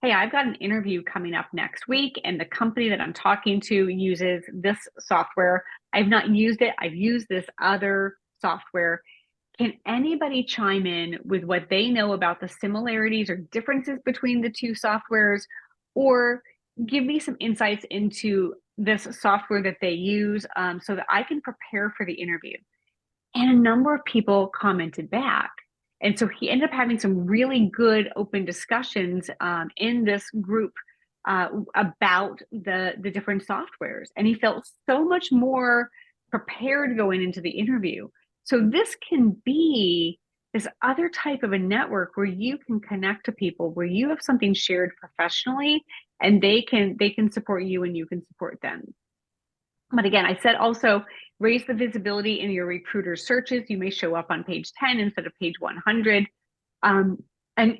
Speaker 1: hey, I've got an interview coming up next week, and the company that I'm talking to uses this software. I've not used it. I've used this other software. Can anybody chime in with what they know about the similarities or differences between the two softwares, or give me some insights into this software that they use so that I can prepare for the interview? And a number of people commented back. And so he ended up having some really good open discussions in this group about the different softwares. And he felt so much more prepared going into the interview. So this can be this other type of a network where you can connect to people, where you have something shared professionally, and they can support you and you can support them. But again, I said also raise the visibility in your recruiter searches. You may show up on page 10 instead of page 100. An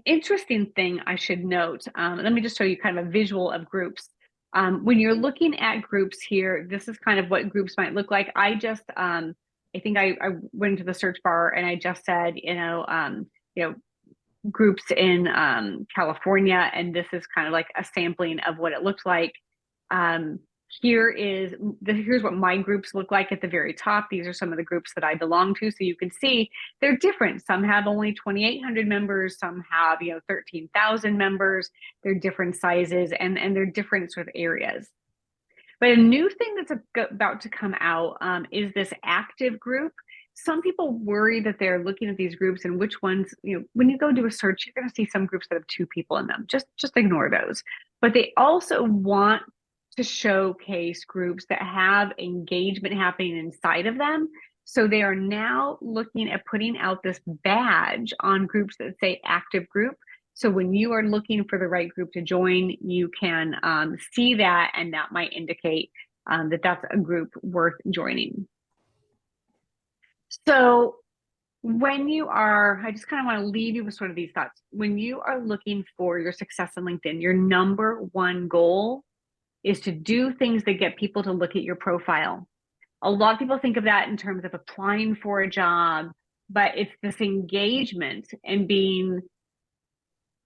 Speaker 1: interesting thing I should note, let me just show you kind of a visual of groups. When you're looking at groups here, this is kind of what groups might look like. I think I went into the search bar and I just said, groups in California, and this is kind of like a sampling of what it looks like. Here's what my groups look like at the very top. These are some of the groups that I belong to. So you can see they're different. Some have only 2,800 members. Some have, 13,000 members. They're different sizes and they're different sort of areas. But a new thing that's about to come out is this active group. Some people worry that they're looking at these groups and which ones, when you go do a search, you're going to see some groups that have 2 people in them. Just ignore those. But they also want to showcase groups that have engagement happening inside of them. So they are now looking at putting out this badge on groups that say active group. So when you are looking for the right group to join, you can see that, and that might indicate that that's a group worth joining. So I just kind of want to leave you with sort of these thoughts. When you are looking for your success on LinkedIn, your number one goal is to do things that get people to look at your profile. A lot of people think of that in terms of applying for a job, but it's this engagement and being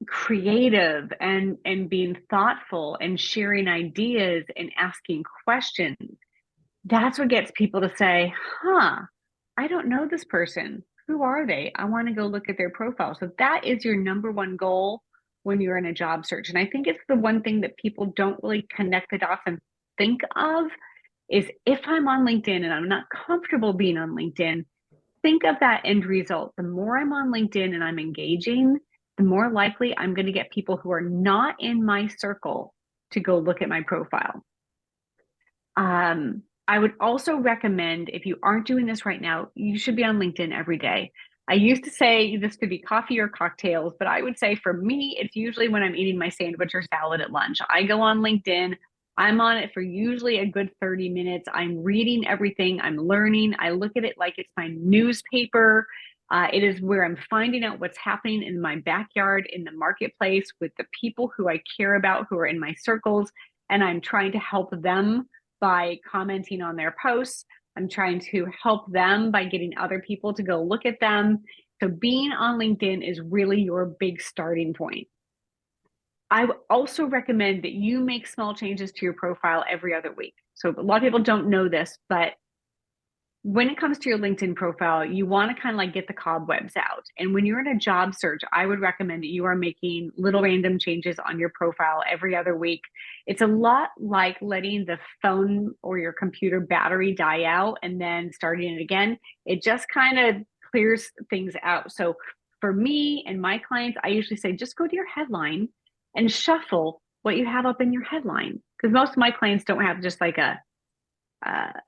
Speaker 1: creative and being thoughtful and sharing ideas and asking questions. That's what gets people to say, I don't know this person. Who are they? I want to go look at their profile. So that is your number one goal when you're in a job search. And I think it's the one thing that people don't really connect the dots and think of is if I'm on LinkedIn and I'm not comfortable being on LinkedIn, think of that end result. The more I'm on LinkedIn and I'm engaging, the more likely I'm going to get people who are not in my circle to go look at my profile. I would also recommend, if you aren't doing this right now, you should be on LinkedIn every day. I used to say this could be coffee or cocktails, but I would say for me, it's usually when I'm eating my sandwich or salad at lunch. I go on LinkedIn. I'm on it for usually a good 30 minutes. I'm reading everything. I'm learning. I look at it like it's my newspaper. It is where I'm finding out what's happening in my backyard, in the marketplace, with the people who I care about, who are in my circles, and I'm trying to help them by commenting on their posts. I'm trying to help them by getting other people to go look at them. So being on LinkedIn is really your big starting point. I would also recommend that you make small changes to your profile every other week. So a lot of people don't know this, but when it comes to your LinkedIn profile, you want to kind of like get the cobwebs out. And when you're in a job search, I would recommend that you are making little random changes on your profile every other week. It's a lot like letting the phone or your computer battery die out and then starting it again. It just kind of clears things out. So for me and my clients, I usually say just go to your headline and shuffle what you have up in your headline. Because most of my clients don't have just like a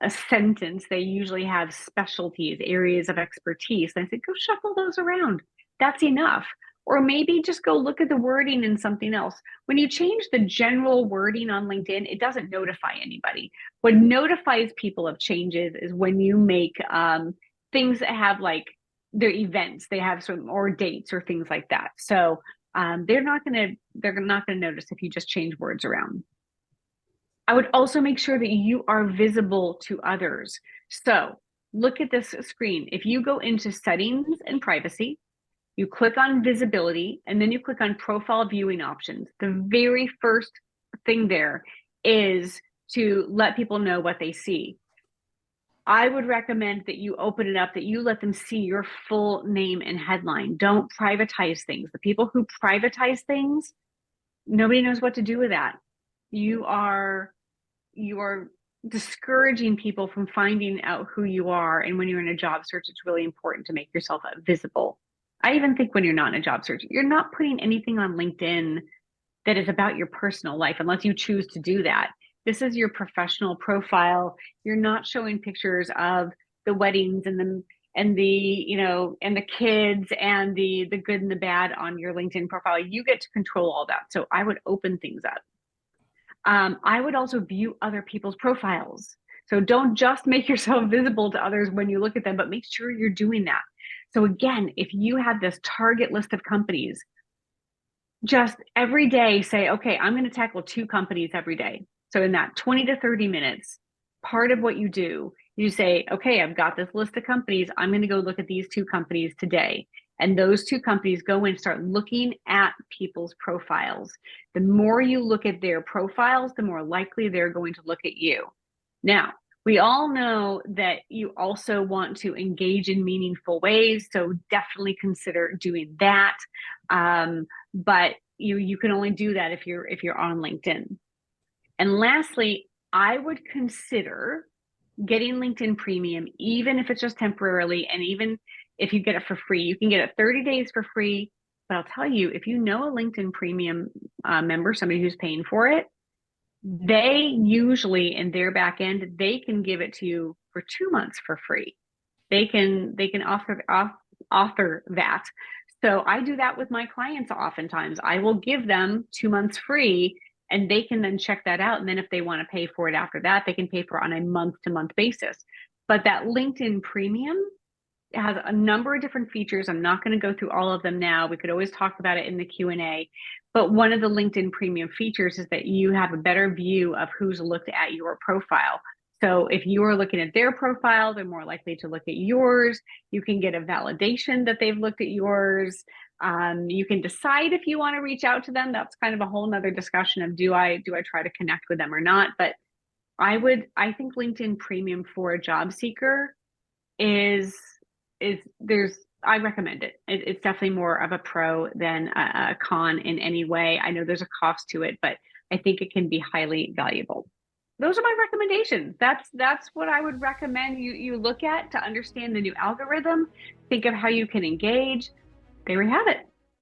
Speaker 1: sentence. They usually have specialties, areas of expertise. And I said, go shuffle those around. That's enough. Or maybe just go look at the wording in something else. When you change the general wording on LinkedIn, it doesn't notify anybody. What notifies people of changes is when you make things that have like their events, they have some or dates or things like that. So they're not gonna notice if you just change words around. I would also make sure that you are visible to others. So look at this screen. If you go into settings and privacy, you click on visibility, and then you click on profile viewing options. The very first thing there is to let people know what they see. I would recommend that you open it up, that you let them see your full name and headline. Don't privatize things. The people who privatize things, nobody knows what to do with that. You are discouraging people from finding out who you are. And when you're in a job search, it's really important to make yourself visible. I even think when you're not in a job search, you're not putting anything on LinkedIn that is about your personal life unless you choose to do that. This is your professional profile. You're not showing pictures of the weddings and the kids and the good and the bad on your LinkedIn profile. You get to control all that. So I would open things up. I would also view other people's profiles. So don't just make yourself visible to others when you look at them, but make sure you're doing that. So again, if you have this target list of companies, just every day say, okay, I'm going to tackle 2 companies every day. So in that 20 to 30 minutes, part of what you do, you say, okay, I've got this list of companies. I'm going to go look at these 2 companies today. And those 2 companies go and start looking at people's profiles. The more you look at their profiles, the more likely they're going to look at you. Now, we all know that you also want to engage in meaningful ways, so definitely consider doing that. But you can only do that if you're on LinkedIn. And lastly, I would consider getting LinkedIn Premium, even if it's just temporarily, and even if you get it for free. You can get it 30 days for free. But I'll tell you, if you know a LinkedIn Premium member, somebody who's paying for it, they usually in their back end, they can give it to you for 2 months for free. They can author that. So I do that with my clients oftentimes. I will give them 2 months free and they can then check that out. And then if they want to pay for it after that, they can pay for it on a month-to-month basis. But that LinkedIn Premium has a number of different features. I'm not going to go through all of them now. We could always talk about it in the Q&A. But one of the LinkedIn Premium features is that you have a better view of who's looked at your profile. So if you are looking at their profile, they're more likely to look at yours. You can get a validation that they've looked at yours. You can decide if you want to reach out to them. That's kind of a whole nother discussion of do I try to connect with them or not? But I think LinkedIn Premium for a job seeker I recommend it. It's definitely more of a pro than a con in any way. I know there's a cost to it, but I think it can be highly valuable. Those are my recommendations. That's what I would recommend you look at to understand the new algorithm. Think of how you can engage. There we have it.